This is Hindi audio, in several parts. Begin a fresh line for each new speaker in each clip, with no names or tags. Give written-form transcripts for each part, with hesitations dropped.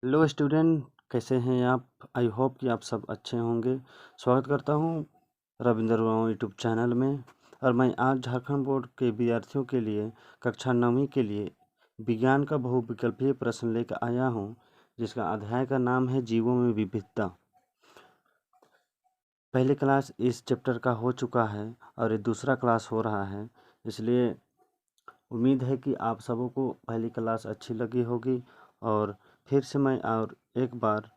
हेलो स्टूडेंट, कैसे हैं आप? आई होप कि आप सब अच्छे होंगे। स्वागत करता हूं रविंद्र उरांव यूट्यूब चैनल में। और मैं आज झारखंड बोर्ड के विद्यार्थियों के लिए कक्षा 9वीं के लिए विज्ञान का बहुविकल्पीय प्रश्न लेकर आया हूं, जिसका अध्याय का नाम है जीवों में विविधता। पहली क्लास इस चैप्टर का हो चुका है और ये दूसरा क्लास हो रहा है, इसलिए उम्मीद है कि आप सबों को पहली क्लास अच्छी लगी होगी। और फिर से मैं और एक बार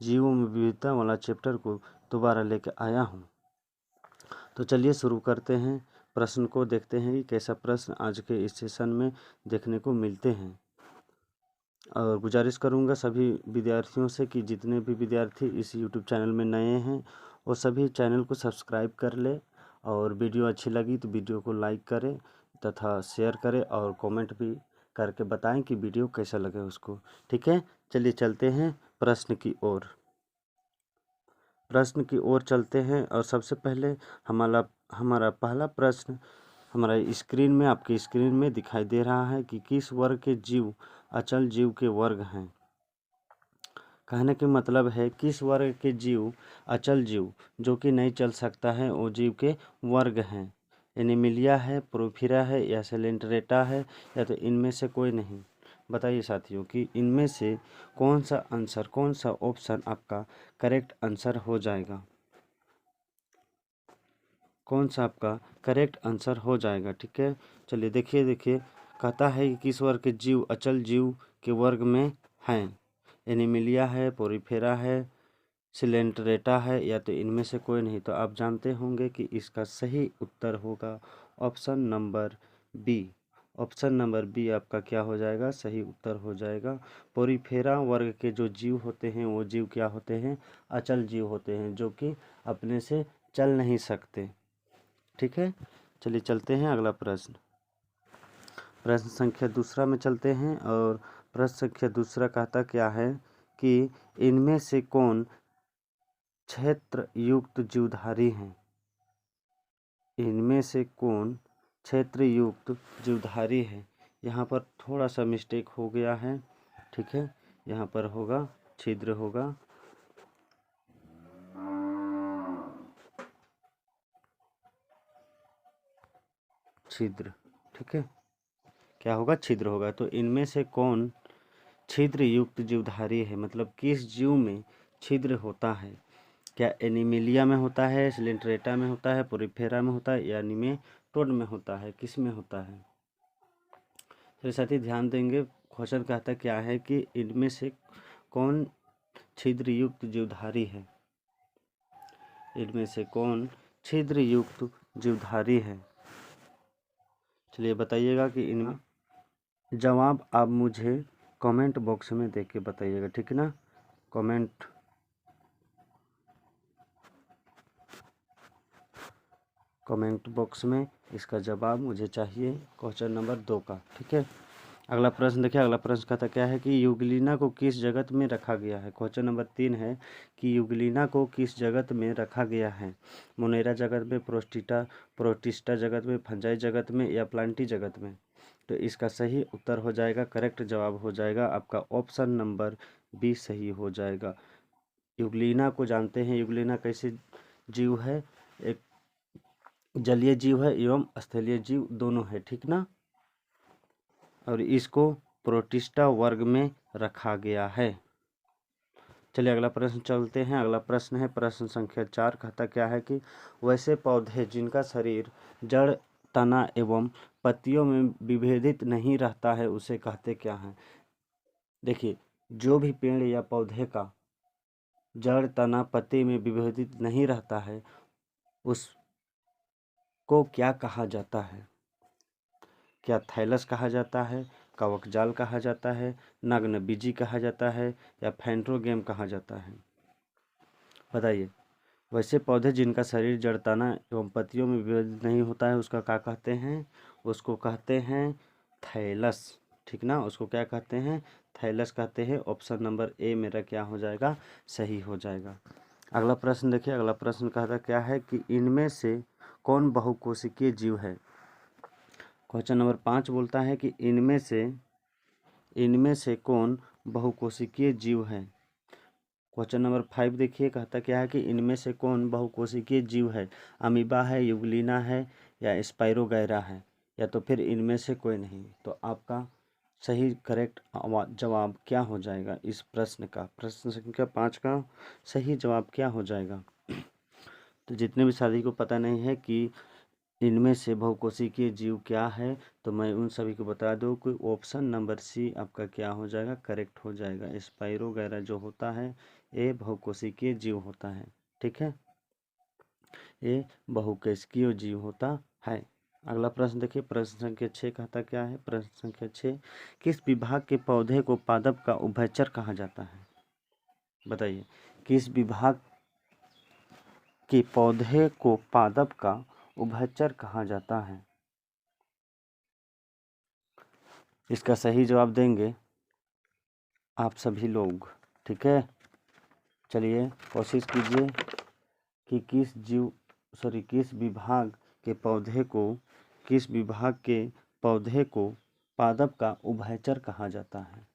जीवों में विविधता वाला चैप्टर को दोबारा लेकर आया हूँ। तो चलिए शुरू करते हैं। प्रश्न को देखते हैं कि कैसा प्रश्न आज के इस सेशन में देखने को मिलते हैं। और गुजारिश करूंगा सभी विद्यार्थियों से कि जितने भी विद्यार्थी इस यूट्यूब चैनल में नए हैं वो सभी चैनल को सब्सक्राइब कर ले, और वीडियो अच्छी लगी तो वीडियो को लाइक करें तथा शेयर करें और कमेंट भी करके बताएं कि वीडियो कैसा लगे उसको। ठीक है, चलिए चलते हैं प्रश्न की ओर। प्रश्न की ओर चलते हैं और सबसे पहले हमारा हमारा पहला प्रश्न हमारा स्क्रीन में, आपकी स्क्रीन में दिखाई दे रहा है कि किस वर्ग के जीव अचल जीव के वर्ग हैं। कहने के मतलब है किस वर्ग के जीव अचल जीव जो कि नहीं चल सकता है वो जीव के वर्ग हैं। एनिमिलिया है, प्रोफिरा है या सेलेंट्रेटा है, या तो इनमें से कोई नहीं। बताइए साथियों कि इनमें से कौन सा ऑप्शन आपका करेक्ट आंसर हो जाएगा। कौन सा आपका करेक्ट आंसर हो जाएगा। ठीक है, चलिए देखिए कहता है कि किस वर्ग के जीव अचल जीव के वर्ग में हैं। एनिमिलिया है, पोरीफेरा है, सिलेंट्रेटा है, या तो इनमें से कोई नहीं। तो आप जानते होंगे कि इसका सही उत्तर होगा option number B. Option number B आपका क्या हो जाएगा, सही उत्तर हो जाएगा। पोरीफेरा वर्ग के जो जीव होते हैं वो जीव क्या होते हैं, अचल जीव होते हैं, जो कि अपने से चल नहीं सकते। ठीक है, चलिए चलते हैं अगला प्रश्न। प्रश्न संख्या दूसरा में चलते हैं और प्रश्न संख्या दूसरा कहता क्या है कि इनमें से कौन क्षेत्र युक्त जीवधारी हैं। इनमें से कौन क्षेत्र युक्त जीवधारी है। यहाँ पर थोड़ा सा मिस्टेक हो गया है। ठीक है, यहाँ पर होगा छिद्र होगा। छिद्र, ठीक है, क्या होगा, छिद्र होगा। तो इनमें से कौन छिद्र युक्त जीवधारी है, मतलब किस जीव में छिद्र होता है। क्या एनिमिलिया में होता है, सिलेंट्रेटा में होता है, पोरीफेरा में होता है, या निमेटोड में होता है, किस में होता है। तो साथ ही ध्यान देंगे, क्वेश्चन कहता क्या है कि इनमें से कौन छिद्र युक्त जीवधारी है। इनमें से कौन छिद्र युक्त जीवधारी है। चलिए बताइएगा कि इनमें जवाब आप मुझे कमेंट बॉक्स में देख के बताइएगा। ठीक है ना, कमेंट बॉक्स में इसका जवाब मुझे चाहिए क्वेश्चन नंबर 2 का। ठीक है, अगला प्रश्न देखिए। अगला प्रश्न कहता क्या है कि युगलिना को किस जगत में रखा गया है। क्वेश्चन नंबर 3 है कि युगलिना को किस जगत में रखा गया है। मोनेरा जगत में, प्रोटिस्टा जगत में, फंजाई जगत में, या प्लांटी जगत में। तो इसका सही उत्तर हो जाएगा, करेक्ट जवाब हो जाएगा आपका ऑप्शन नंबर बी सही हो जाएगा। युगलिना को जानते हैं, युगलिना कैसे जीव है, एक जलीय जीव है एवं स्थलीय जीव दोनों है। ठीक ना, और इसको प्रोटिस्टा वर्ग में रखा गया है। चलिए अगला प्रश्न चलते हैं। अगला प्रश्न है प्रश्न संख्या 4। कहता क्या है कि वैसे पौधे जिनका शरीर जड़, तना एवं पत्तियों में विभेदित नहीं रहता है उसे कहते क्या है। देखिए, जो भी पेड़ या पौधे का जड़, तना, पत्ती में विभेदित नहीं रहता है उसको क्या कहा जाता है। क्या थैलस कहा जाता है, कवकजाल कहा जाता है, नग्न बीजी कहा जाता है, या फैंड्रोगेम कहा जाता है। बताइए, वैसे पौधे जिनका शरीर जड़, तना एवं पत्तियों में विभेदित नहीं होता है उसका क्या कहते हैं, उसको कहते हैं थैलस। ठीक ना, उसको क्या कहते हैं, थैलस कहते हैं। ऑप्शन नंबर ए मेरा क्या हो जाएगा, सही हो जाएगा। अगला प्रश्न देखिए। अगला प्रश्न कहता क्या है कि इनमें से कौन बहुकोशिकीय जीव है। क्वेश्चन नंबर 5 बोलता है कि इनमें से कौन बहुकोशिकीय जीव है? क्वेश्चन नंबर 5 देखिए, कहता क्या है कि इनमें से कौन बहुकोशिकीय जीव है? अमीबा है, यूग्लिना है, या स्पाइरोगैरा है, या तो फिर इनमें से कोई नहीं। तो आपका सही करेक्ट जवाब क्या हो जाएगा इस प्रश्न का? प्रश्न संख्या 5 का सही जवाब क्या हो जाएगा? तो जितने भी साथी को पता नहीं है कि इनमें से बहुकोशिकीय जीव क्या है, तो मैं उन सभी को बता दूं कि ऑप्शन नंबर सी आपका क्या हो जाएगा? करेक्ट हो जाएगा। स्पाइरोगैरा जो होता है ये बहुकोशिकीय जीव होता है। ठीक है, ये बहुकोशिकीय जीव होता है। अगला प्रश्न देखिए, प्रश्न संख्या 6 कहता क्या है? प्रश्न संख्या 6, किस विभाग के पौधे को पादप का उभयचर कहा जाता है? बताइए, किस विभाग के पौधे को पादप का उभयचर कहा जाता है? इसका सही जवाब देंगे आप सभी लोग। ठीक है, चलिए कोशिश कीजिए कि किस विभाग के पौधे को पादप का उभयचर कहा जाता है?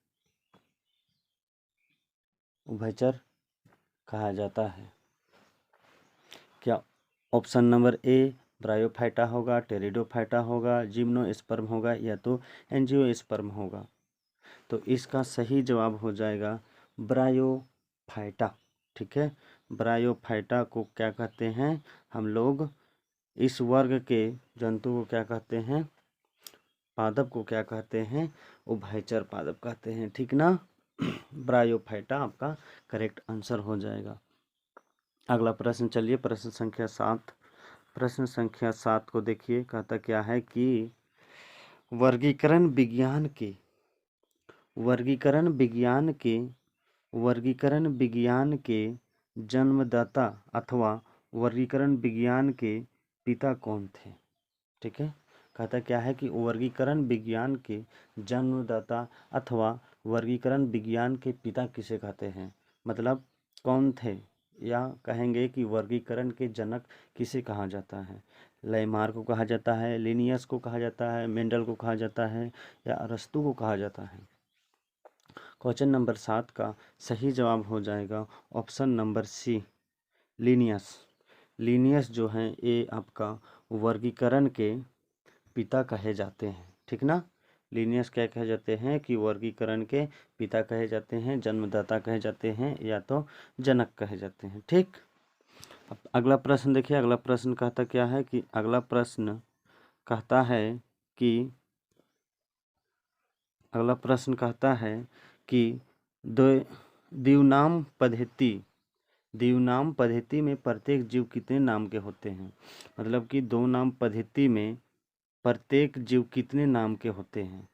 उभयचर कहा जाता है क्या? ऑप्शन नंबर ए ब्रायोफाइटा होगा, टेरिडोफाइटा होगा, जिम्नोस्पर्म होगा, या तो एंजियोस्पर्म होगा। तो इसका सही जवाब हो जाएगा ब्रायोफाइटा। ठीक है, ब्रायोफाइटा को क्या कहते हैं हम लोग? इस वर्ग के जंतु को क्या कहते हैं? पादप को क्या कहते हैं? उभयचर पादप कहते हैं। ठीक ना? ब्रायोफाइटा आपका करेक्ट आंसर हो जाएगा। अगला प्रश्न चलिए, प्रश्न संख्या 7। प्रश्न संख्या 7 को देखिए, कहता क्या है कि वर्गीकरण विज्ञान के जन्मदाता अथवा वर्गीकरण विज्ञान के पिता कौन थे? ठीक है, कहता क्या है कि वर्गीकरण विज्ञान के जन्मदाता अथवा वर्गीकरण विज्ञान के पिता किसे कहते हैं? मतलब कौन थे, या कहेंगे कि वर्गीकरण के जनक किसे कहा जाता है? लाइमार को कहा जाता है, लिनियस को कहा जाता है, मेंडल को कहा जाता है, या अरस्तू को कहा जाता है? क्वेश्चन नंबर 7 का सही जवाब हो जाएगा option number C, Linnaeus. Linnaeus जो हैं ये आपका वर्गीकरण के पिता कहे जाते हैं। ठीक ना? लिनियस क्या कहे जाते हैं कि वर्गीकरण के पिता कहे जाते हैं, जन्मदाता कहे जाते हैं, या तो जनक कहे जाते हैं। ठीक, अब अगला प्रश्न देखिए। अगला प्रश्न कहता क्या है कि अगला प्रश्न कहता है कि द्विनाम पद्धति में प्रत्येक जीव कितने नाम के होते हैं? मतलब कि दो नाम पद्धति में प्रत्येक जीव कितने नाम के होते हैं?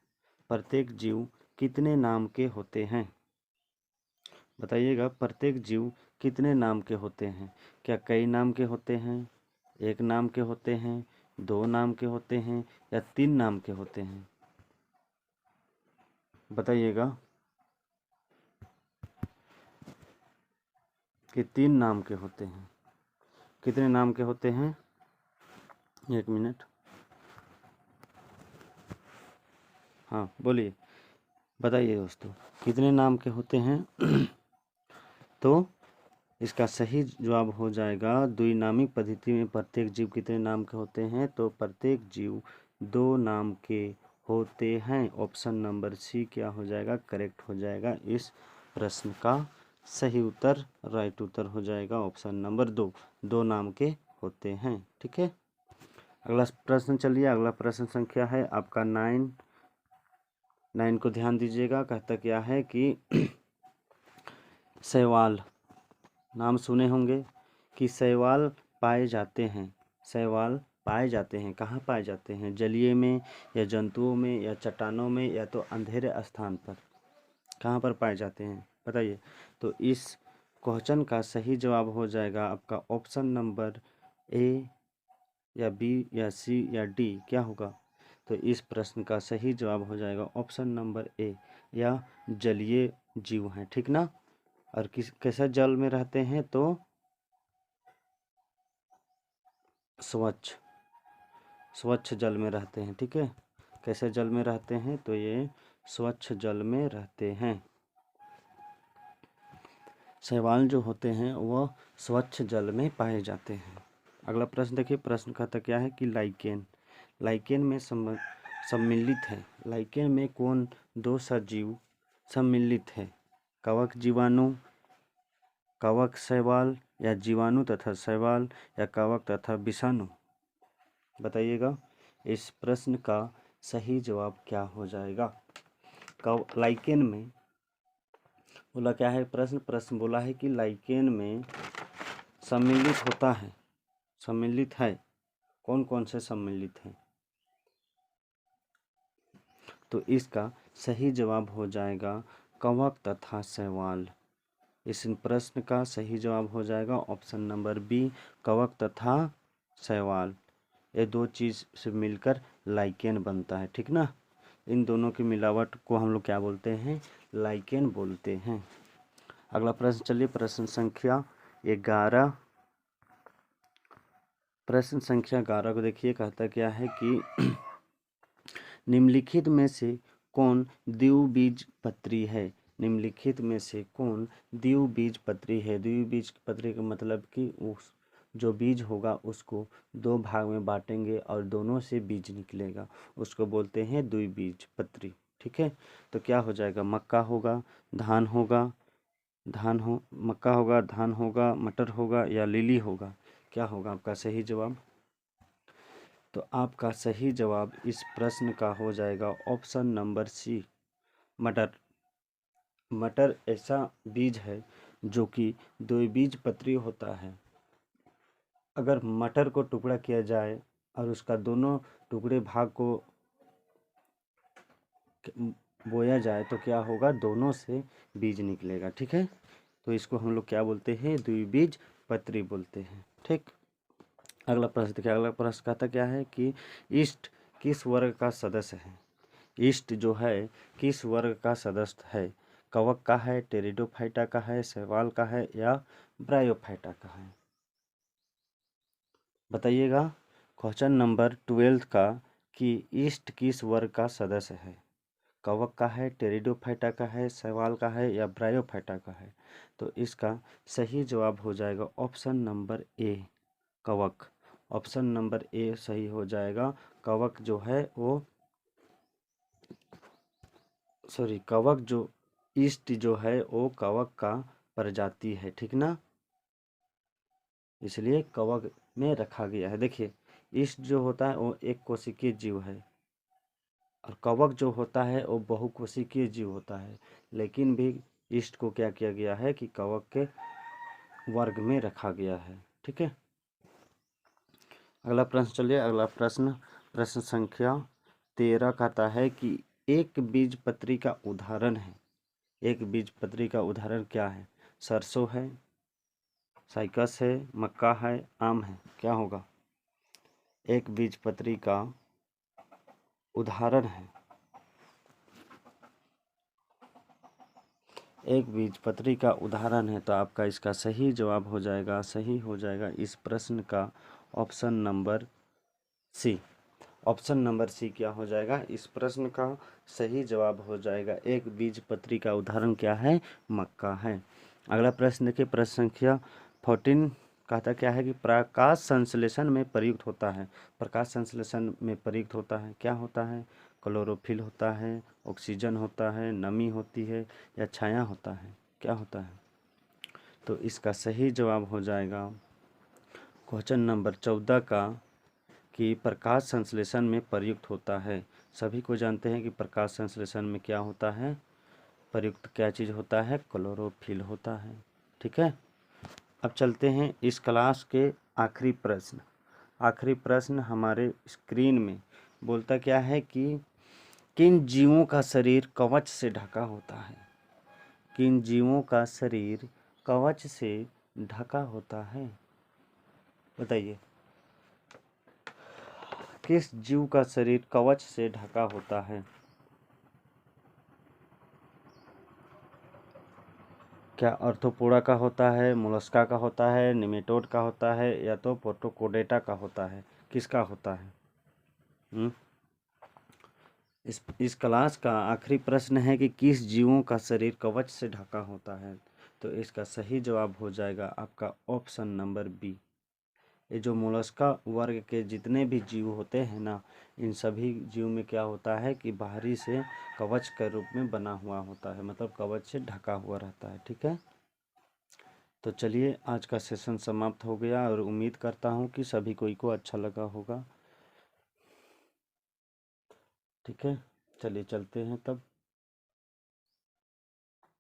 प्रत्येक जीव कितने नाम के होते हैं? बताइएगा, प्रत्येक जीव कितने नाम के होते हैं? क्या कई नाम के होते हैं, एक नाम के होते हैं, दो नाम के होते हैं, या तीन नाम के होते हैं? बताइएगा कि तीन नाम के होते हैं। कितने नाम के होते हैं? एक मिनट, हाँ बोलिए, बताइए दोस्तों, कितने नाम के होते हैं? तो इसका सही जवाब हो जाएगा द्विनामिक पद्धति में प्रत्येक जीव कितने नाम के होते हैं? तो प्रत्येक जीव दो नाम के होते हैं। ऑप्शन नंबर सी क्या हो जाएगा? करेक्ट हो जाएगा। इस प्रश्न का सही उत्तर, राइट उत्तर हो जाएगा ऑप्शन नंबर 2, दो नाम के होते हैं। ठीक है, अगला प्रश्न चलिए। अगला प्रश्न संख्या है आपका 9 को ध्यान दीजिएगा। कहता क्या है कि शैवाल, नाम सुने होंगे कि शैवाल पाए जाते हैं। शैवाल पाए जाते हैं, कहाँ पाए जाते हैं? जलीय में, या जंतुओं में, या चट्टानों में, या तो अंधेरे स्थान पर? कहाँ पर पाए जाते हैं बताइए? तो इस क्वेश्चन का सही जवाब हो जाएगा आपका ऑप्शन नंबर ए, या बी, या सी, या डी। क्या होगा? तो इस प्रश्न का सही जवाब हो जाएगा ऑप्शन नंबर ए, या जलीय जीव हैं। ठीक ना? और कैसा जल में रहते हैं? तो स्वच्छ जल में रहते हैं। ठीक है, कैसे जल में रहते हैं? तो ये स्वच्छ जल में रहते हैं। शैवाल जो होते हैं वह स्वच्छ जल में पाए जाते हैं। अगला प्रश्न देखिए, प्रश्न कहता क्या है कि लाइकेन में सम्मिलित है। लाइकेन में कौन दो सजीव सम्मिलित है? कवक जीवाणु, कवक शैवाल, या जीवाणु तथा शैवाल, या कवक तथा विषाणु? बताइएगा इस प्रश्न का सही जवाब क्या हो जाएगा। लाइकेन में बोला क्या है, प्रश्न बोला है कि लाइकेन में सम्मिलित होता है, सम्मिलित है, कौन कौन से सम्मिलित है? तो इसका सही जवाब हो जाएगा कवक तथा शैवाल। इस प्रश्न का सही जवाब हो जाएगा ऑप्शन नंबर बी, कवक तथा शैवाल। ये दो चीज़ से मिलकर लाइकेन बनता है, ठीक ना। इन दोनों की मिलावट को हम लोग क्या बोलते हैं? लाइकेन बोलते हैं। अगला प्रश्न चलिए, प्रश्न संख्या 11। प्रश्न संख्या 11 को देखिए, कहता क्या है कि निम्नलिखित में से कौन द्विबीजपत्री है? निम्नलिखित में से कौन द्विबीजपत्री है? द्विबीजपत्री का मतलब कि उस जो बीज होगा उसको दो भाग में बांटेंगे और दोनों से बीज निकलेगा, उसको बोलते हैं द्विबीजपत्री, ठीक है। तो क्या हो जाएगा? मक्का होगा, धान होगा, मक्का होगा, धान होगा, मटर होगा, या लिली होगा? क्या होगा आपका सही जवाब? तो आपका सही जवाब इस प्रश्न का हो जाएगा ऑप्शन नंबर सी, मटर। मटर ऐसा बीज है जो कि द्विबीजपत्री होता है। अगर मटर को टुकड़ा किया जाए और उसका दोनों टुकड़े भाग को बोया जाए तो क्या होगा? दोनों से बीज निकलेगा, ठीक है। तो इसको हम लोग क्या बोलते हैं? द्विबीजपत्री बोलते हैं, ठीक। अगला प्रश्न देखिए, अगला प्रश्न कहता क्या है कि ईस्ट किस वर्ग का सदस्य है? ईस्ट जो है किस वर्ग का सदस्य है? कवक का है, टेरिडोफाइटा का है, शैवाल का है, या ब्रायोफाइटा का है? बताइएगा क्वेश्चन नंबर 12 का कि ईस्ट किस वर्ग का सदस्य है? कवक का है, टेरिडोफाइटा का है, शैवाल का है, या ब्रायोफाइटा का है? तो इसका सही जवाब हो जाएगा ऑप्शन नंबर ए, कवक। ऑप्शन नंबर ए सही हो जाएगा। कवक जो है वो कवक जो ईस्ट जो है वो कवक का प्रजाति है, ठीक ना, इसलिए कवक में रखा गया है। देखिए ईस्ट जो होता है वो एक कोशिकीय जीव है और कवक जो होता है वो बहुकोशिकीय जीव होता है, लेकिन भी ईस्ट को क्या किया गया है कि कवक के वर्ग में रखा गया है, ठीक है। अगला प्रश्न चलिए, अगला प्रश्न संख्या 13 कहता है कि एक बीजपत्री का उदाहरण है। एक बीजपत्री का उदाहरण क्या है? सरसों है, साइकस है, मक्का है, आम है? क्या होगा? एक बीजपत्री का उदाहरण है, एक बीजपत्री का उदाहरण है, तो आपका इसका सही जवाब हो जाएगा, सही हो जाएगा इस प्रश्न का option number C. Option number C क्या हो जाएगा? इस प्रश्न का सही जवाब हो जाएगा एक बीजपत्री का उदाहरण क्या है? मक्का है। अगला प्रश्न देखिए, प्रश्न संख्या 14 कहता क्या है कि प्रकाश संश्लेषण में प्रयुक्त होता है। प्रकाश संश्लेषण में प्रयुक्त होता है, क्या होता है? क्लोरोफिल होता है, ऑक्सीजन होता है, नमी होती है, या छाया होता है? क्या होता है? तो इसका सही जवाब हो जाएगा क्वेश्चन नंबर 14 का कि प्रकाश संश्लेषण में प्रयुक्त होता है। सभी को जानते हैं कि प्रकाश संश्लेषण में क्या होता है? प्रयुक्त क्या चीज़ होता है? क्लोरोफिल होता है, ठीक है। अब चलते हैं इस क्लास के आखिरी प्रश्न। आखिरी प्रश्न हमारे स्क्रीन में बोलता क्या है कि किन जीवों का शरीर कवच से ढका होता है? किन जीवों का शरीर कवच से ढका होता है? बताइए किस जीव का शरीर कवच से ढका होता है? क्या आर्थ्रोपोडा का होता है, मोलस्का का होता है, निमेटोड का होता है, या तो प्रोटोकोडेटा का होता है? किसका होता है? इस क्लास का आखिरी प्रश्न है कि किस जीवों का शरीर कवच से ढका होता है? तो इसका सही जवाब हो जाएगा आपका ऑप्शन नंबर बी। ये जो मोलस्का वर्ग के जितने भी जीव होते हैं ना, इन सभी जीव में क्या होता है कि बाहरी से कवच के रूप में बना हुआ होता है, मतलब कवच से ढका हुआ रहता है। ठीक है, तो चलिए आज का सेशन समाप्त हो गया और उम्मीद करता हूँ कि सभी को अच्छा लगा होगा। ठीक है, चलिए चलते हैं तब।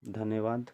धन्यवाद।